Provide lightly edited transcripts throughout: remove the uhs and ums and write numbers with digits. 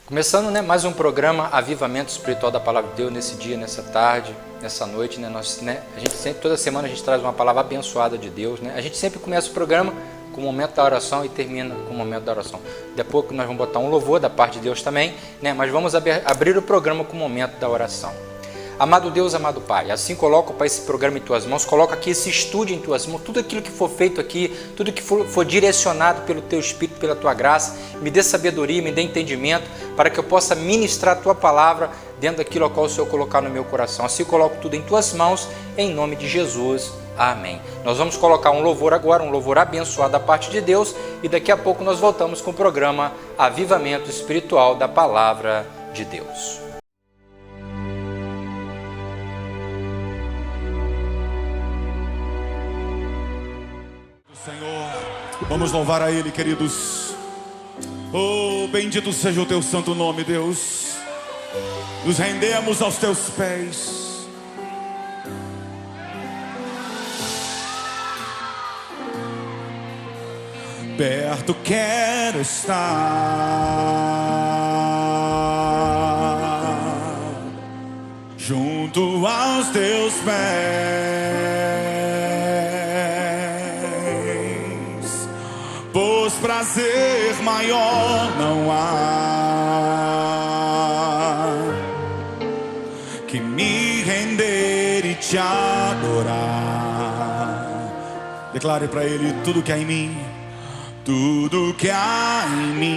Começando, mais um programa Avivamento Espiritual da Palavra de Deus nesse dia, nessa tarde, nessa noite, a gente sempre, toda semana a gente traz uma palavra abençoada de Deus, A gente sempre começa o programa com o momento da oração e termina com o momento da oração. Daqui a pouco nós vamos botar um louvor da parte de Deus também, Mas vamos abrir o programa com o momento da oração. Amado Deus, amado Pai, assim coloco, Pai, esse programa em Tuas mãos, coloco aqui esse estúdio em Tuas mãos, tudo aquilo que for feito aqui, tudo que for direcionado pelo Teu Espírito, pela Tua graça, me dê sabedoria, me dê entendimento, para que eu possa ministrar a Tua palavra dentro daquilo ao qual o Senhor colocar no meu coração. Assim coloco tudo em Tuas mãos, em nome de Jesus. Amém. Nós vamos colocar um louvor agora, um louvor abençoado da parte de Deus, e daqui a pouco nós voltamos com o programa Avivamento Espiritual da Palavra de Deus. Senhor, vamos louvar a Ele, queridos. Oh, bendito seja o Teu santo nome, Deus. Nos rendemos aos Teus pés. Perto quero estar, junto aos Teus pés, pois prazer maior não há que me render e Te adorar. Declare para Ele tudo que há em mim. Tudo que há em mim,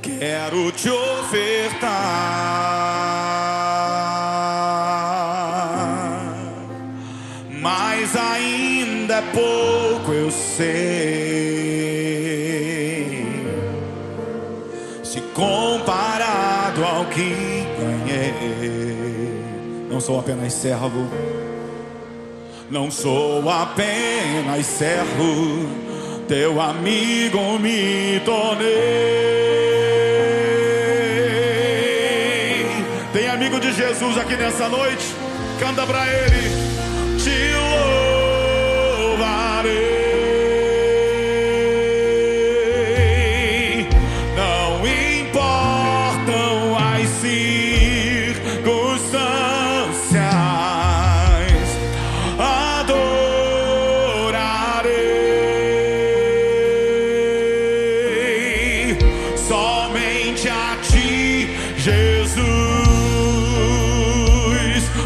quero Te ofertar, mas ainda é pouco, eu sei, se comparado ao que ganhei. Não sou apenas servo, não sou apenas servo, Teu amigo me tornei. Tem amigo de Jesus aqui nessa noite? Canta pra Ele. Te louvarei, não importam as circunstâncias,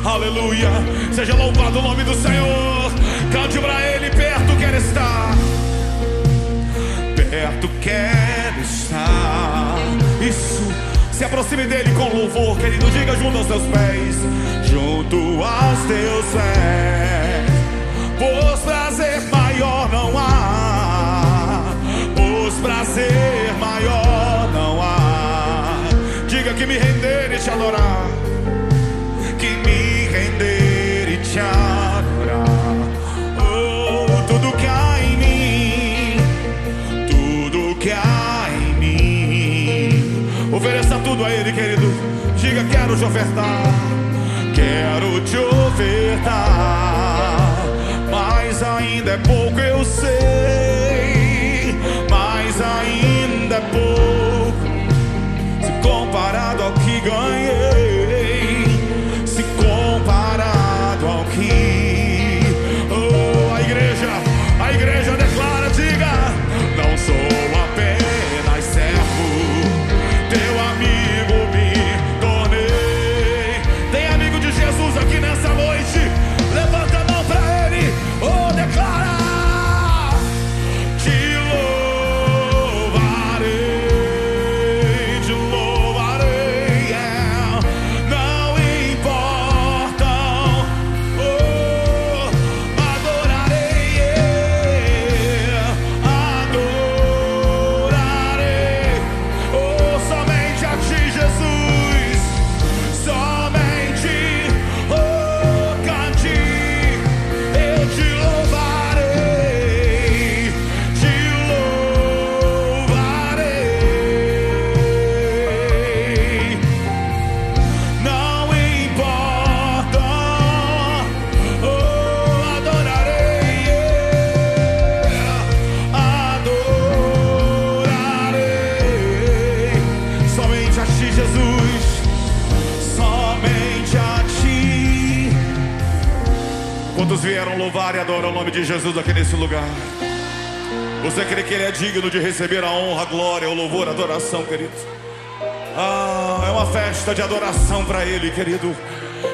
aleluia, seja louvado o nome do Senhor. Cante pra Ele, perto quero estar, perto quero estar. Isso, se aproxime dEle com louvor, querido, diga junto aos Teus pés, junto aos Teus pés, pois prazer maior não há, pois prazer maior não há. Diga que me render e Te adorar, que me render e Te adorar. Oh, tudo que há em mim, tudo que há em mim, ofereça tudo a Ele, querido. Diga, quero Te ofertar, quero Te ofertar, mas ainda é pouco, eu sei, mas ainda é pouco, se comparado ao que ganhei, se comparado ao que... Oh, a igreja declara, diga, não sou apenas servo, Teu amigo me tornei. Tem amigo de Jesus aqui nessa noite? Levanta a mão pra Ele, oh, declara. Te louvarei, yeah. Quantos vieram louvar e adorar o nome de Jesus aqui nesse lugar? Você crê que Ele é digno de receber a honra, a glória, o louvor, a adoração, querido? É uma festa de adoração para Ele, querido.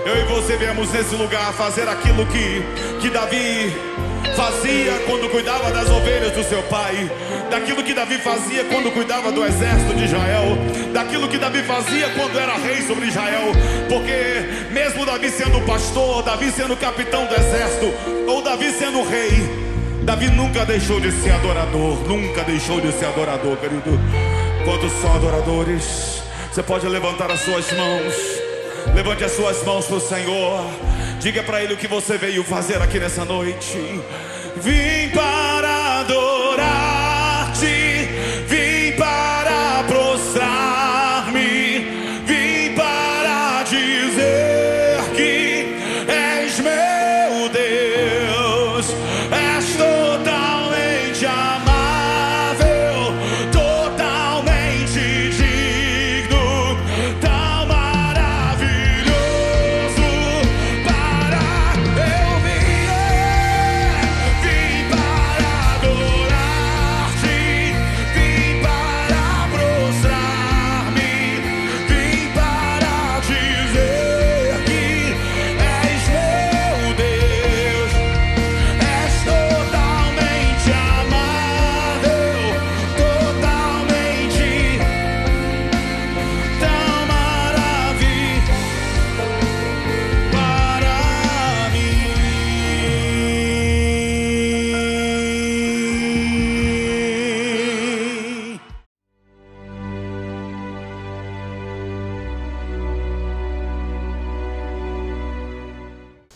Eu e você viemos nesse lugar fazer aquilo que Davi fazia quando cuidava das ovelhas do seu pai, daquilo que Davi fazia quando cuidava do exército de Israel, daquilo que Davi fazia quando era rei sobre Israel. Porque mesmo Davi sendo pastor, Davi sendo capitão do exército, ou Davi sendo rei, Davi nunca deixou de ser adorador. Nunca deixou de ser adorador, querido. Quantos são adoradores? Você pode levantar as suas mãos. Levante as suas mãos para o Senhor. Diga para Ele o que você veio fazer aqui nessa noite. Vim para adorar-te, vim para prostrar-me, vim para dizer que és meu Deus. És totalmente amável, totalmente digno, tão maravilhoso para eu vim para adorar-te, vim para prostrar-me, vim para dizer que és meu Deus. És totalmente amável, totalmente tão maravilhoso para mim.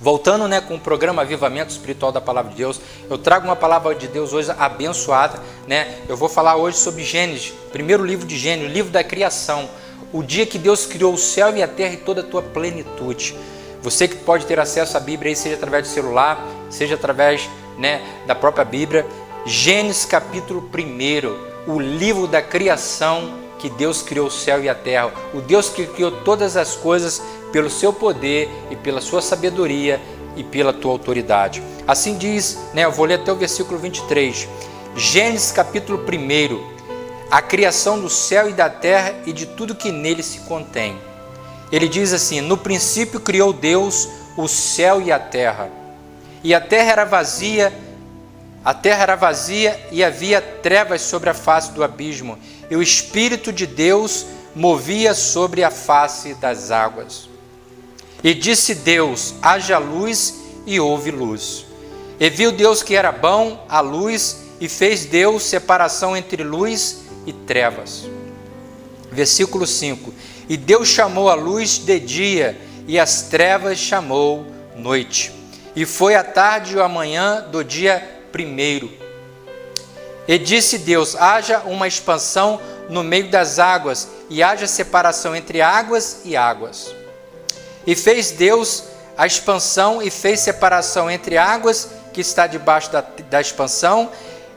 Voltando, né, com o programa Avivamento Espiritual da Palavra de Deus, eu trago uma palavra de Deus hoje abençoada, né? Eu vou falar hoje sobre Gênesis, primeiro livro de Gênesis, livro da criação, o dia que Deus criou o céu e a terra e toda a tua plenitude. Você que pode ter acesso à Bíblia aí, seja através do celular, seja através, né, da própria Bíblia. Gênesis capítulo 1, o livro da criação, que Deus criou o céu e a terra, o Deus que criou todas as coisas pelo seu poder e pela sua sabedoria e pela tua autoridade. Assim diz, né, eu vou ler até o versículo 23, Gênesis capítulo 1, a criação do céu e da terra e de tudo que nele se contém. Ele diz assim: no princípio criou Deus o céu e a terra terra era vazia, e havia trevas sobre a face do abismo, e o Espírito de Deus movia sobre a face das águas. E disse Deus: haja luz, e houve luz. E viu Deus que era bom a luz, e fez Deus separação entre luz e trevas. Versículo 5. E Deus chamou a luz de dia, e as trevas chamou noite. E foi a tarde e a manhã do dia 1. E disse Deus: haja uma expansão no meio das águas, e haja separação entre águas e águas. E fez Deus a expansão, e fez separação entre águas que está debaixo da expansão,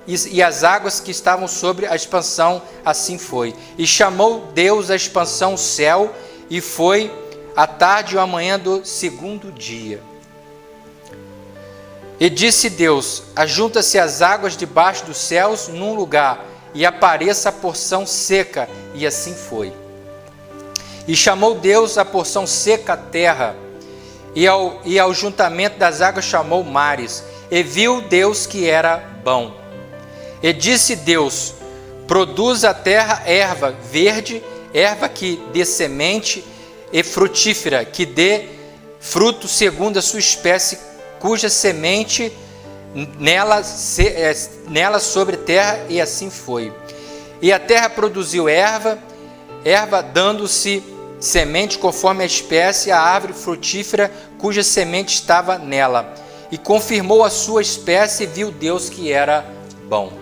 e as águas que estavam sobre a expansão. Assim foi. E chamou Deus a expansão céu, e foi a tarde e a manhã do 2º dia. E disse Deus: ajunta-se as águas debaixo dos céus num lugar, e apareça a porção seca. E assim foi. E chamou Deus a porção seca a terra, e ao juntamento das águas chamou mares. E viu Deus que era bom. E disse Deus: produz a terra erva verde, erva que dê semente, e frutífera, que dê fruto segundo a sua espécie, cuja semente nela sobre terra. E assim foi. E a terra produziu erva dando-se semente conforme a espécie, a árvore frutífera cuja semente estava nela. E confirmou a sua espécie, e viu Deus que era bom.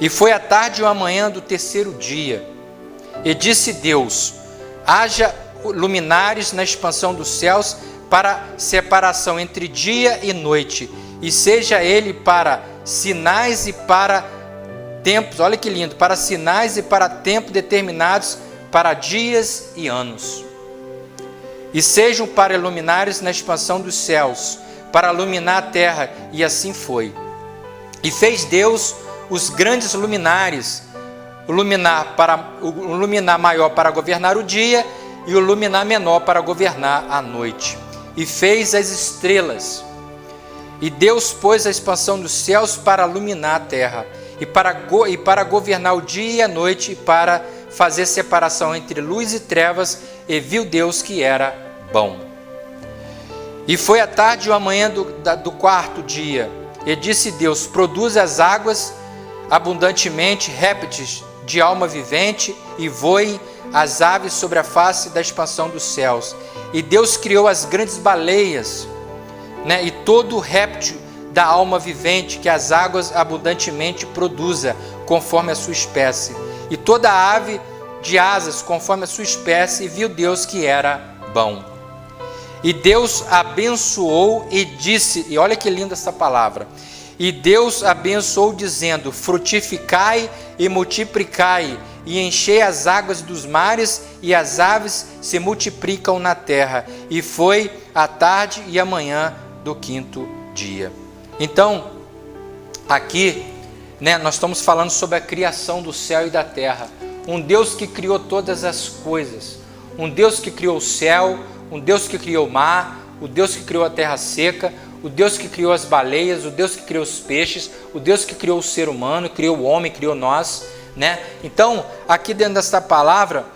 E foi a tarde e a manhã do 3º dia. E disse Deus: haja luminares na expansão dos céus, para separação entre dia e noite, e seja ele para sinais e para tempos. Olha que lindo, para sinais e para tempos determinados, para dias e anos. E sejam para luminares na expansão dos céus, para iluminar a terra, e assim foi. E fez Deus os grandes luminares, o luminar maior para governar o dia e o luminar menor para governar a noite. E fez as estrelas. E Deus pôs a expansão dos céus para iluminar a terra, e para governar o dia e a noite, e para fazer separação entre luz e trevas, e viu Deus que era bom. E foi a tarde e a manhã do quarto dia, e disse Deus: produz as águas abundantemente répteis de alma vivente, e voem as aves sobre a face da expansão dos céus. E Deus criou as grandes baleias, e todo réptil da alma vivente que as águas abundantemente produza, conforme a sua espécie, e toda ave de asas conforme a sua espécie, e viu Deus que era bom. E Deus abençoou e disse, e olha que linda essa palavra, e Deus abençoou dizendo: frutificai e multiplicai, e enchei as águas dos mares, e as aves se multiplicam na terra. E foi a tarde e a manhã do quinto dia. Então, aqui, nós estamos falando sobre a criação do céu e da terra. Um Deus que criou todas as coisas. Um Deus que criou o céu, um Deus que criou o mar, o Deus que criou a terra seca, o Deus que criou as baleias, o Deus que criou os peixes, o Deus que criou o ser humano, criou o homem, criou nós. Então, aqui dentro desta palavra,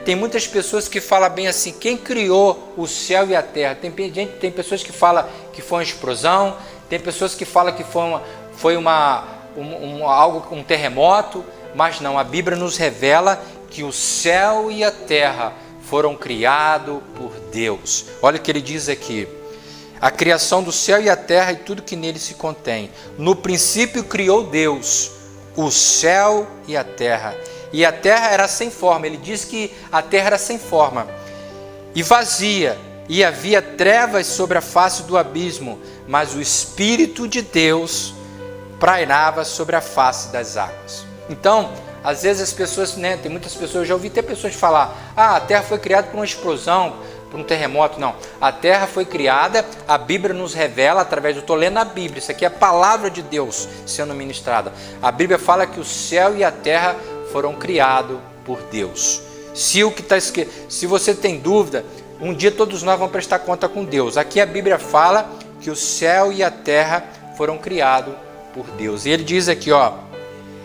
tem muitas pessoas que falam bem assim: quem criou o céu e a terra? Tem pessoas que falam que foi uma explosão, tem pessoas que falam que foi um terremoto, mas não, a Bíblia nos revela que o céu e a terra foram criados por Deus. Olha o que ele diz aqui: a criação do céu e a terra e tudo que nele se contém. No princípio criou Deus o céu e a terra. E a terra era sem forma. Ele diz que a terra era sem forma e vazia, e havia trevas sobre a face do abismo, mas o Espírito de Deus pairava sobre a face das águas. Então, às vezes as pessoas, tem muitas pessoas, eu já ouvi até pessoas falar: a terra foi criada por uma explosão, por um terremoto. Não, a terra foi criada, a Bíblia nos revela através, eu estou lendo a Bíblia, isso aqui é a palavra de Deus sendo ministrada. A Bíblia fala que o céu e a terra foram criados por Deus. Se você tem dúvida, um dia todos nós vamos prestar conta com Deus. Aqui a Bíblia fala que o céu e a terra foram criados por Deus. E ele diz aqui,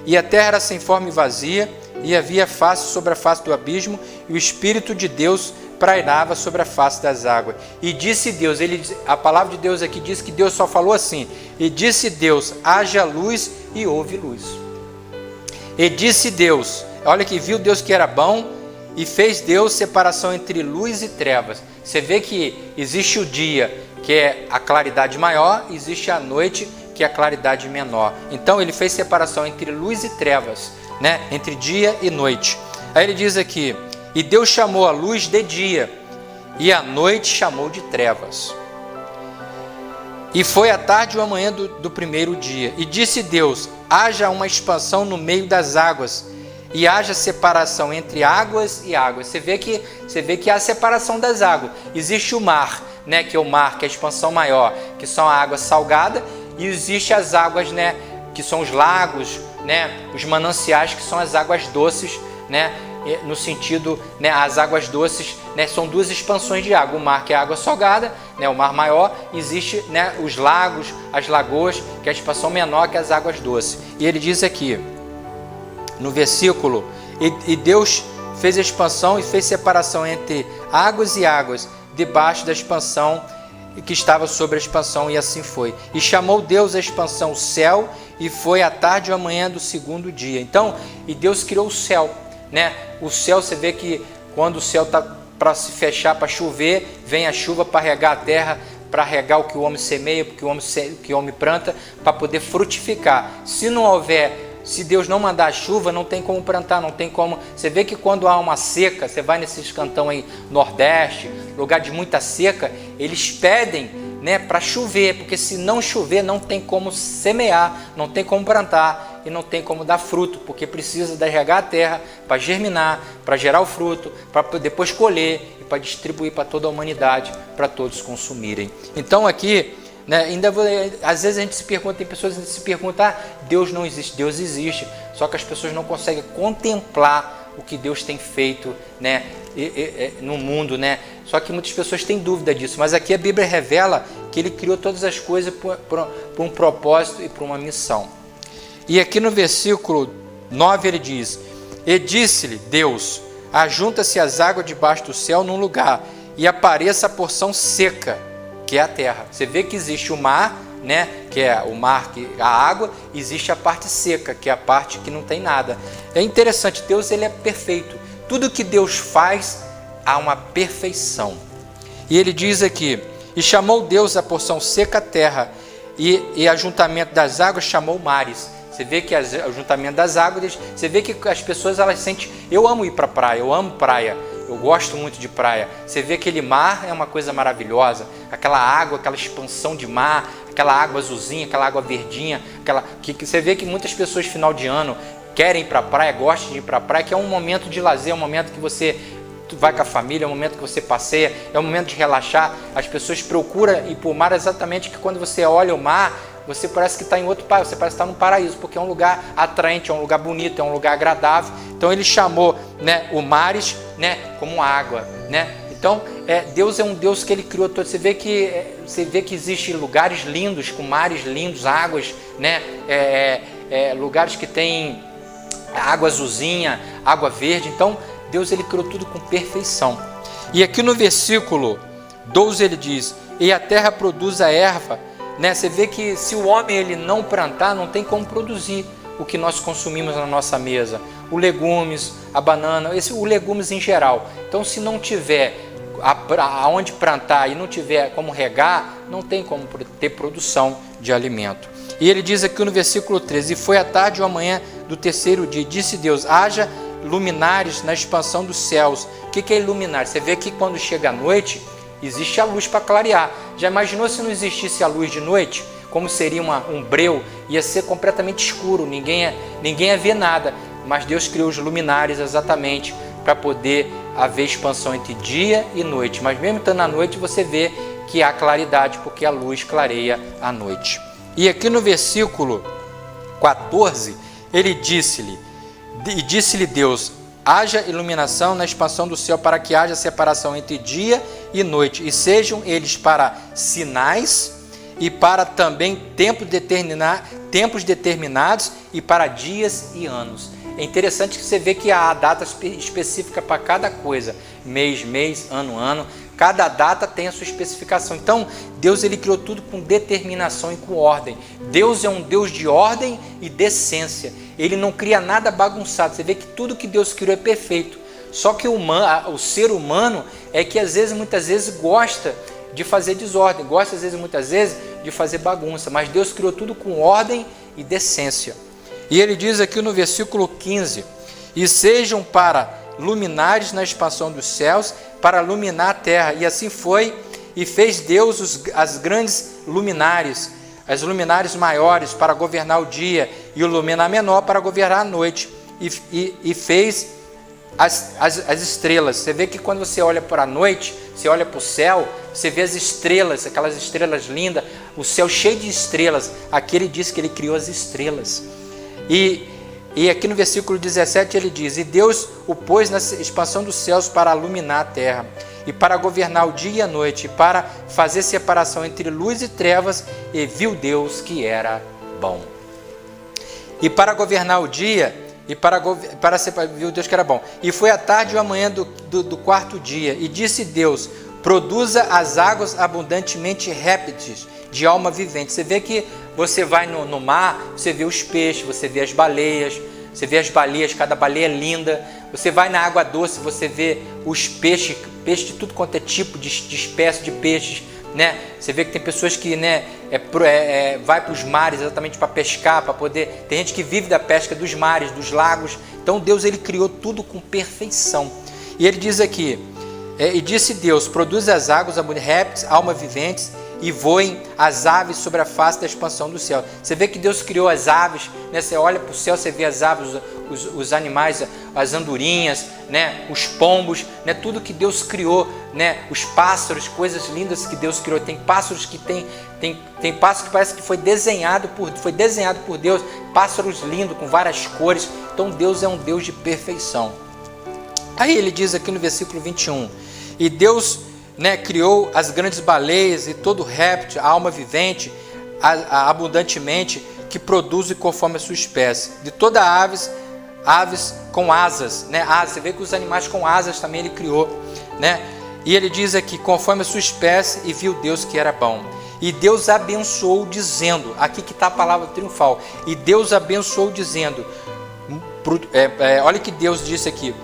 e a terra era sem forma e vazia, e havia face sobre a face do abismo, e o Espírito de Deus pairava sobre a face das águas. E disse Deus, a palavra de Deus aqui diz que Deus só falou assim: e disse Deus, haja luz, e houve luz. E disse Deus, olha que viu Deus que era bom, e fez Deus separação entre luz e trevas. Você vê que existe o dia, que é a claridade maior, e existe a noite, que é a claridade menor. Então ele fez separação entre luz e trevas, entre dia e noite. Aí ele diz aqui: e Deus chamou a luz de dia, e a noite chamou de trevas. E foi a tarde e a manhã do primeiro dia. E disse Deus: haja uma expansão no meio das águas, e haja separação entre águas e águas. Você vê que há separação das águas. Existe o mar, que é o mar, que é a expansão maior, que são a água salgada, e existe as águas, que são os lagos, os mananciais, que são as águas doces, no sentido, as águas doces, são duas expansões de água. O mar, que é a água salgada, o mar maior, existe, os lagos, as lagoas, que é a expansão menor, que é as águas doces. E ele diz aqui, no versículo: e Deus fez a expansão e fez separação entre águas e águas, debaixo da expansão que estava sobre a expansão, e assim foi. E chamou Deus a expansão céu, e foi a tarde e a manhã do segundo dia. Então, e Deus criou o céu, O céu, você vê que quando o céu está para se fechar, para chover, vem a chuva para regar a terra, para regar o que o homem semeia, o que o homem planta, para poder frutificar. Se Deus não mandar a chuva, não tem como plantar, não tem como. Você vê que quando há uma seca, você vai nesses cantão aí, Nordeste, lugar de muita seca, eles pedem, para chover, porque se não chover, não tem como semear, não tem como plantar e não tem como dar fruto, porque precisa de regar a terra para germinar, para gerar o fruto, para depois colher e para distribuir para toda a humanidade, para todos consumirem. Então aqui né? Às vezes a gente se pergunta, tem pessoas que se perguntam, Deus não existe, Deus existe, só que as pessoas não conseguem contemplar o que Deus tem feito, né, no mundo, né? Só que muitas pessoas têm dúvida disso, mas aqui a Bíblia revela que Ele criou todas as coisas por um propósito e por uma missão. E aqui no versículo 9 ele diz, e disse-lhe Deus, ajunta-se as águas debaixo do céu num lugar, e apareça a porção seca, que é a terra. Você vê que existe o mar, né, que é o mar, a água, existe a parte seca, que é a parte que não tem nada. É interessante, Deus ele é perfeito. Tudo que Deus faz, há uma perfeição. E ele diz aqui, e chamou Deus a porção seca a terra, e ajuntamento das águas chamou mares. Você vê que o ajuntamento das águas, você vê que as pessoas elas sentem, eu amo ir para a praia, eu amo praia, eu gosto muito de praia. Você vê que aquele mar é uma coisa maravilhosa, aquela água, aquela expansão de mar, aquela água azulzinha, aquela água verdinha, que você vê que muitas pessoas final de ano querem ir para a praia, gostam de ir para a praia, que é um momento de lazer, é um momento que você vai com a família, é um momento que você passeia, é um momento de relaxar. As pessoas procuram ir para o mar exatamente que quando você olha o mar, você parece que está em outro país, você parece que está num paraíso, porque é um lugar atraente, é um lugar bonito, é um lugar agradável. Então ele chamou, né, o mares, né, como água, né? Então Deus é um Deus que ele criou todo. Você vê que existem lugares lindos, com mares lindos, águas, né? Lugares que tem água azulzinha, água verde. Então Deus ele criou tudo com perfeição. E aqui no versículo 12 ele diz, e a terra produz a erva, né? Você vê que se o homem ele não plantar, não tem como produzir o que nós consumimos na nossa mesa. Os legumes, a banana, os legumes em geral. Então se não tiver aonde plantar e não tiver como regar, não tem como ter produção de alimento. E ele diz aqui no versículo 13, e foi a tarde ou a manhã do terceiro dia, disse Deus, haja luminares na expansão dos céus. O que é iluminar? Você vê que quando chega a noite, existe a luz para clarear. Já imaginou se não existisse a luz de noite? Como seria um breu? Ia ser completamente escuro, ninguém ia ver nada. Mas Deus criou os luminares exatamente para poder haver expansão entre dia e noite. Mas mesmo estando à noite, você vê que há claridade, porque a luz clareia a noite. E aqui no versículo 14, ele disse-lhe Deus, haja iluminação na expansão do céu para que haja separação entre dia e noite, e sejam eles para sinais e para também tempos determinados e para dias e anos. É interessante que você vê que há data específica para cada coisa, mês, ano. Cada data tem a sua especificação. Então, Deus ele criou tudo com determinação e com ordem. Deus é um Deus de ordem e decência. Ele não cria nada bagunçado. Você vê que tudo que Deus criou é perfeito. Só que o ser humano é que muitas vezes gosta de fazer desordem, gosta muitas vezes de fazer bagunça. Mas Deus criou tudo com ordem e decência. E ele diz aqui no versículo 15, e sejam para luminares na expansão dos céus, para iluminar a terra. E assim foi, e fez Deus as grandes luminares, as luminares maiores para governar o dia, e o luminar menor para governar a noite. E fez as estrelas. Você vê que quando você olha para a noite, você olha para o céu, você vê as estrelas, aquelas estrelas lindas, o céu cheio de estrelas. Aqui ele diz que ele criou as estrelas. E aqui no versículo 17 ele diz, e Deus o pôs na expansão dos céus para iluminar a terra, e para governar o dia e a noite, e para fazer separação entre luz e trevas, e viu Deus que era bom. E para governar o dia, viu Deus que era bom. E foi a tarde ou a manhã do quarto dia, e disse Deus, produza as águas abundantemente répteis de alma vivente. Você vê que você vai no mar, você vê os peixes, você vê as baleias, cada baleia é linda. Você vai na água doce, você vê os peixes de tudo quanto é tipo de espécie de peixes, né? Você vê que tem pessoas que, né, vai para os mares exatamente para pescar, para poder... Tem gente que vive da pesca dos mares, dos lagos. Então Deus ele criou tudo com perfeição. E ele diz aqui, e disse Deus, produz as águas, répteis, almas viventes, e voem as aves sobre a face da expansão do céu. Você vê que Deus criou as aves, né? Você olha para o céu, você vê as aves, os animais, as andorinhas, né? Os pombos, né? Tudo que Deus criou, né? Os pássaros, coisas lindas que Deus criou. Tem pássaros que tem pássaro que parece que foi desenhado por Deus, pássaros lindos com várias cores. Então Deus é um Deus de perfeição. Aí ele diz aqui no versículo 21, e Deus, né, criou as grandes baleias e todo réptil, a alma vivente, abundantemente, que produzem conforme a sua espécie. De toda aves com asas, né? Você vê que os animais com asas também ele criou, né? E ele diz aqui, conforme a sua espécie, e viu Deus que era bom. E Deus abençoou dizendo, aqui que está a palavra triunfal, e Deus abençoou dizendo, olha que Deus disse aqui,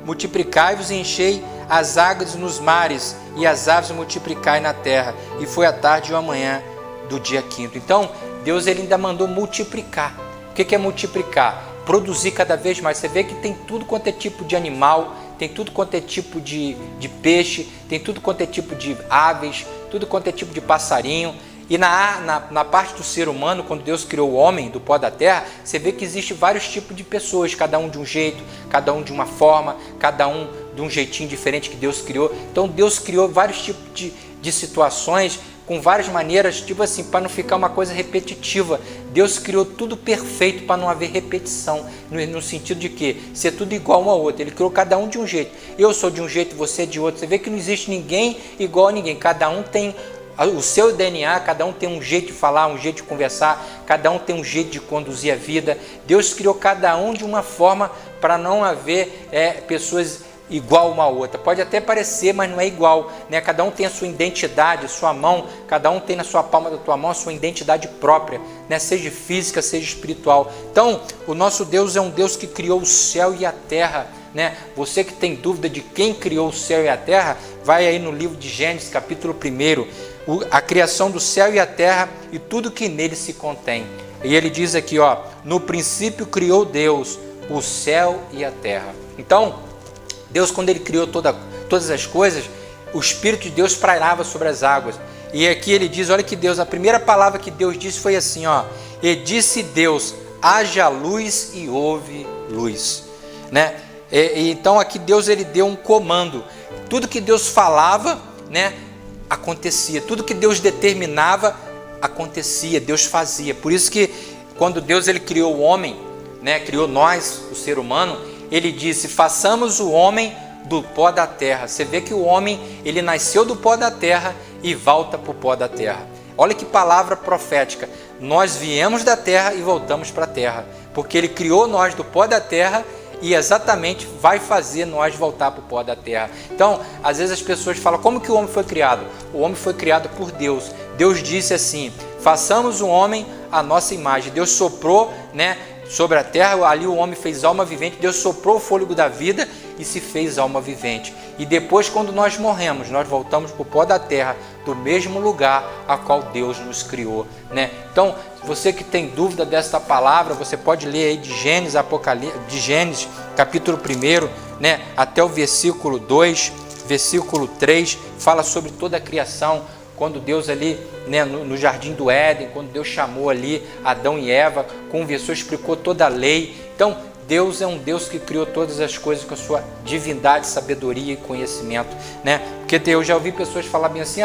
multiplicai-vos e enchei as águas nos mares, e as aves multiplicai na terra. E foi a tarde e a manhã do dia 5º. Então, Deus ele ainda mandou multiplicar. O que é multiplicar? Produzir cada vez mais. Você vê que tem tudo quanto é tipo de animal, tem tudo quanto é tipo de peixe, tem tudo quanto é tipo de aves, tudo quanto é tipo de passarinho. E na parte do ser humano, quando Deus criou o homem do pó da terra, você vê que existe vários tipos de pessoas, cada um de um jeito, cada um de uma forma, cada um de um jeitinho diferente que Deus criou. Então Deus criou vários tipos de situações, com várias maneiras, tipo assim, para não ficar uma coisa repetitiva. Deus criou tudo perfeito para não haver repetição, no sentido de que ser tudo igual um ao outro. Ele criou cada um de um jeito. Eu sou de um jeito, você é de outro. Você vê que não existe ninguém igual a ninguém. Cada um tem o seu DNA, cada um tem um jeito de falar, um jeito de conversar, cada um tem um jeito de conduzir a vida. Deus criou cada um de uma forma para não haver pessoas igual uma a outra. Pode até parecer, mas não é igual, né? Cada um tem a sua identidade, a sua mão, cada um tem na sua palma da tua mão a sua identidade própria, né? Seja física, seja espiritual. Então, o nosso Deus é um Deus que criou o céu e a terra, né? Você que tem dúvida de quem criou o céu e a terra, vai aí no livro de Gênesis, capítulo 1, a criação do céu e a terra e tudo que nele se contém. E ele diz aqui, ó, no princípio criou Deus o céu e a terra. Então, Deus, quando ele criou todas as coisas, o Espírito de Deus pairava sobre as águas. E aqui ele diz, olha que Deus, a primeira palavra que Deus disse foi assim, ó, e disse Deus, haja luz e houve luz, né? Então aqui Deus ele deu um comando. Tudo que Deus falava, né, acontecia. Tudo que Deus determinava, acontecia. Deus fazia. Por isso que quando Deus ele criou o homem, né, criou nós, o ser humano, ele disse, façamos o homem do pó da terra. Você vê que o homem, ele nasceu do pó da terra e volta para o pó da terra. Olha que palavra profética. Nós viemos da terra e voltamos para a terra. Porque ele criou nós do pó da terra e exatamente vai fazer nós voltar para o pó da terra. Então, às vezes as pessoas falam, como que o homem foi criado? O homem foi criado por Deus. Deus disse assim, façamos o homem à nossa imagem. Deus soprou, né, sobre a terra, ali o homem fez alma vivente, Deus soprou o fôlego da vida e se fez alma vivente. E depois, quando nós morremos, nós voltamos para o pó da terra, do mesmo lugar a qual Deus nos criou, né? Então, você que tem dúvida desta palavra, você pode ler aí de Gênesis, de Gênesis, capítulo 1, né, até o versículo 2, versículo 3, fala sobre toda a criação, quando Deus ali, né, no jardim do Éden, quando Deus chamou ali Adão e Eva, conversou, explicou toda a lei. Então, Deus é um Deus que criou todas as coisas com a sua divindade, sabedoria e conhecimento, né? Porque eu já ouvi pessoas falar bem assim,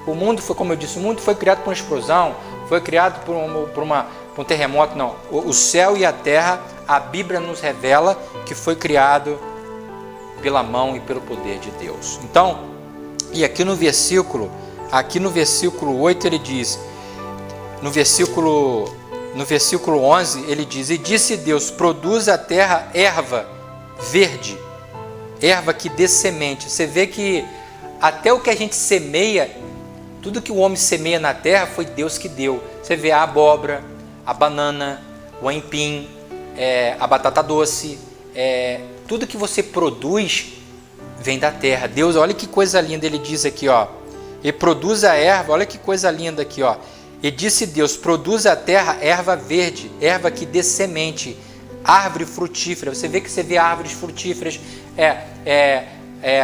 o mundo foi, como eu disse, o mundo foi criado por uma explosão, foi criado por um terremoto. Não, o céu e a terra, a Bíblia nos revela que foi criado pela mão e pelo poder de Deus. Então, e aqui no versículo 8 ele diz, no versículo 11 ele diz, e disse Deus, produz a terra erva verde, erva que dê semente. Você vê que até o que a gente semeia, tudo que o homem semeia na terra foi Deus que deu. Você vê a abóbora, a banana, o aipim, a batata doce, tudo que você produz vem da terra. Deus, olha que coisa linda, ele diz aqui, ó, e produz a erva, olha que coisa linda aqui, ó. E disse Deus, produz a terra erva verde, erva que dê semente, árvore frutífera. Você vê árvores frutíferas,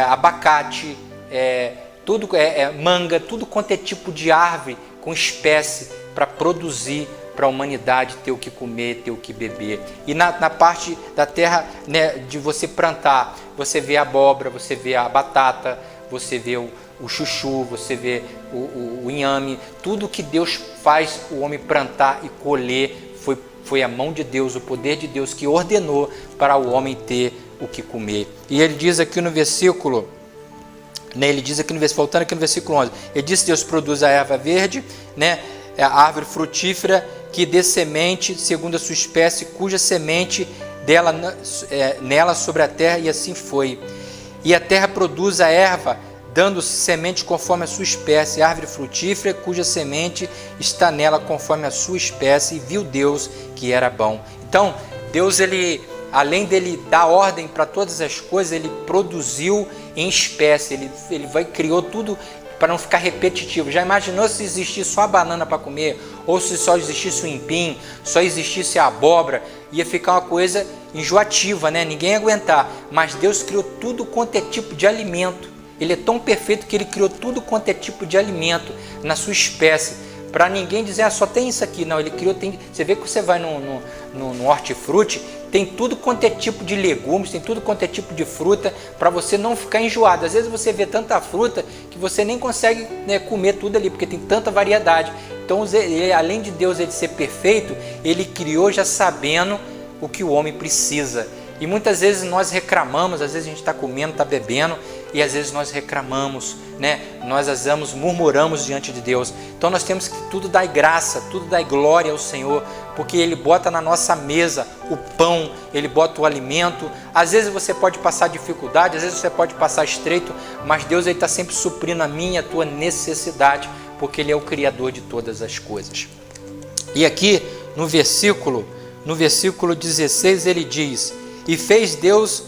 abacate, tudo manga, tudo quanto é tipo de árvore com espécie para produzir para a humanidade ter o que comer, ter o que beber. E na parte da terra, né, de você plantar, você vê a abóbora, você vê a batata, você vê o chuchu, você vê o inhame, tudo que Deus faz o homem plantar e colher foi a mão de Deus, o poder de Deus que ordenou para o homem ter o que comer. E ele diz aqui no versículo, né, voltando aqui no versículo 11, ele diz que Deus produz a erva verde, né, a árvore frutífera que dê semente segundo a sua espécie, cuja semente dela nela sobre a terra, e assim foi. E a terra produz a erva, dando semente conforme a sua espécie, árvore frutífera cuja semente está nela conforme a sua espécie, e viu Deus que era bom. Então, Deus, ele, além dele dar ordem para todas as coisas, ele produziu em espécie, ele criou tudo para não ficar repetitivo. Já imaginou se existisse só a banana para comer, ou se só existisse o empim, só existisse a abóbora? Ia ficar uma coisa enjoativa, né? Ninguém ia aguentar. Mas Deus criou tudo quanto é tipo de alimento. Ele é tão perfeito que ele criou tudo quanto é tipo de alimento na sua espécie, para ninguém dizer, só tem isso aqui. Não, ele criou, você vê que você vai no hortifruti, tem tudo quanto é tipo de legumes, tem tudo quanto é tipo de fruta, para você não ficar enjoado. Às vezes você vê tanta fruta que você nem consegue, né, comer tudo ali, porque tem tanta variedade. Então, além de Deus ele ser perfeito, ele criou já sabendo o que o homem precisa. E muitas vezes nós reclamamos, às vezes a gente está comendo, está bebendo, e às vezes nós reclamamos, né? Nós às vezes murmuramos diante de Deus. Então nós temos que tudo dar graça, tudo dar glória ao Senhor, porque Ele bota na nossa mesa o pão, Ele bota o alimento. Às vezes você pode passar dificuldade, às vezes você pode passar estreito, mas Deus está sempre suprindo a minha e a tua necessidade, porque Ele é o Criador de todas as coisas. E aqui no versículo 16 ele diz: E fez Deus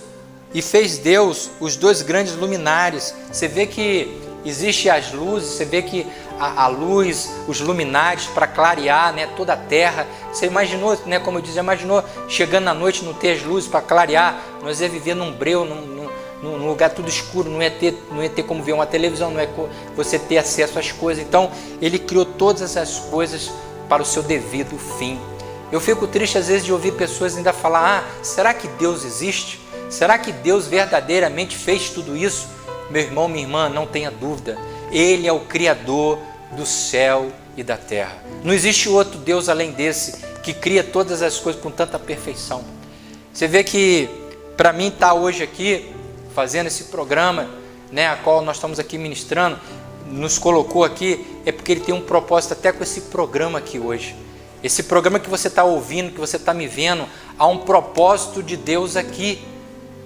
os dois grandes luminares. Você vê que existe as luzes, você vê que a luz, os luminares para clarear, né, toda a terra. Você imaginou, né, como eu disse, imaginou chegando na noite não ter as luzes para clarear? Nós ia viver num breu, num lugar tudo escuro, não ia ter como ver uma televisão, não é você ter acesso às coisas. Então ele criou todas essas coisas para o seu devido fim. Eu fico triste às vezes de ouvir pessoas ainda falar: será que Deus existe? Será que Deus verdadeiramente fez tudo isso? Meu irmão, minha irmã, não tenha dúvida. Ele é o Criador do céu e da terra. Não existe outro Deus além desse, que cria todas as coisas com tanta perfeição. Você vê que, para mim, estar hoje aqui, fazendo esse programa, né, a qual nós estamos aqui ministrando, nos colocou aqui, é porque Ele tem um propósito até com esse programa aqui hoje. Esse programa que você está ouvindo, que você está me vendo, há um propósito de Deus aqui,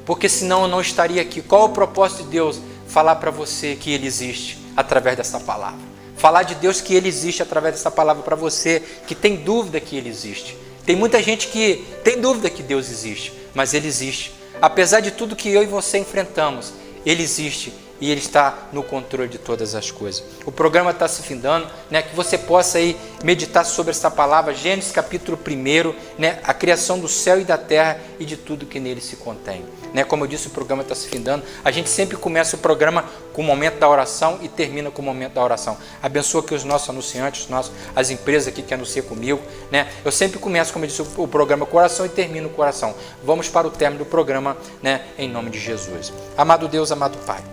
porque senão eu não estaria aqui. Qual é o propósito de Deus? Falar para você que Ele existe através dessa palavra. Falar de Deus que Ele existe através dessa palavra para você que tem dúvida que Ele existe. Tem muita gente que tem dúvida que Deus existe, mas Ele existe. Apesar de tudo que eu e você enfrentamos, Ele existe. E Ele está no controle de todas as coisas. O programa está se findando, né? Que você possa aí meditar sobre essa palavra, Gênesis capítulo 1, né? A criação do céu e da terra e de tudo que nele se contém. Né? Como eu disse, o programa está se findando. A gente sempre começa o programa com o momento da oração e termina com o momento da oração. Abençoa aqui os nossos anunciantes, as empresas aqui que anunciam comigo. Né? Eu sempre começo, como eu disse, o programa com oração e termino com oração. Vamos para o término do programa, né? Em nome de Jesus. Amado Deus, amado Pai,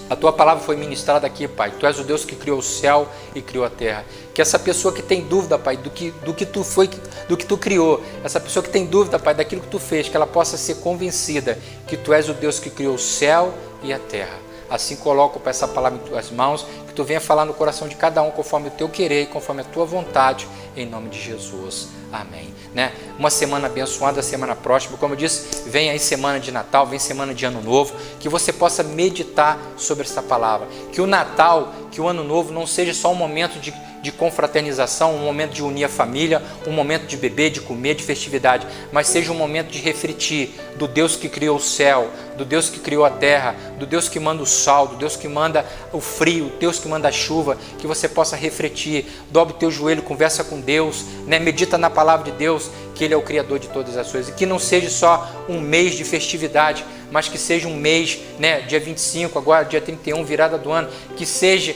a Tua palavra foi ministrada aqui, Pai. Tu és o Deus que criou o céu e criou a terra. Que essa pessoa que tem dúvida, Pai, do que Tu criou, essa pessoa que tem dúvida, Pai, daquilo que Tu fez, que ela possa ser convencida que Tu és o Deus que criou o céu e a terra. Assim coloco, Pai, essa palavra em Tuas mãos, que Tu venha falar no coração de cada um conforme o Teu querer e conforme a Tua vontade, em nome de Jesus. Amém. Né? Uma semana abençoada, semana próxima. Como eu disse, vem aí semana de Natal, vem semana de Ano Novo, que você possa meditar sobre essa palavra. Que o Natal, que o Ano Novo não seja só um momento de confraternização, um momento de unir a família, um momento de beber, de comer, de festividade, mas seja um momento de refletir do Deus que criou o céu, do Deus que criou a terra, do Deus que manda o sol, do Deus que manda o frio, do Deus que manda a chuva, que você possa refletir, dobre o teu joelho, conversa com Deus, né? Medita na palavra de Deus, que Ele é o Criador de todas as coisas, e que não seja só um mês de festividade, mas que seja um mês, né? Dia 25, agora dia 31, virada do ano, que seja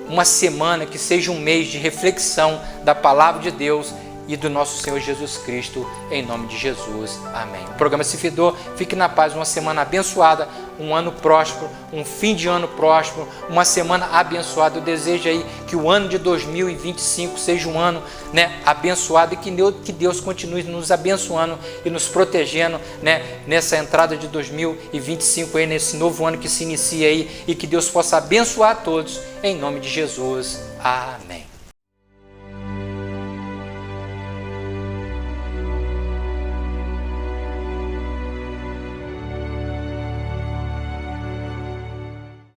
uma semana, que seja um mês de reflexão da palavra de Deus e do nosso Senhor Jesus Cristo, em nome de Jesus. Amém. O programa Se Fidou, fique na paz, uma semana abençoada, um ano próspero, um fim de ano próspero, uma semana abençoada. Eu desejo aí que o ano de 2025 seja um ano, abençoado, e que Deus continue nos abençoando e nos protegendo, nessa entrada de 2025 aí, nesse novo ano que se inicia aí, e que Deus possa abençoar a todos, em nome de Jesus. Amém.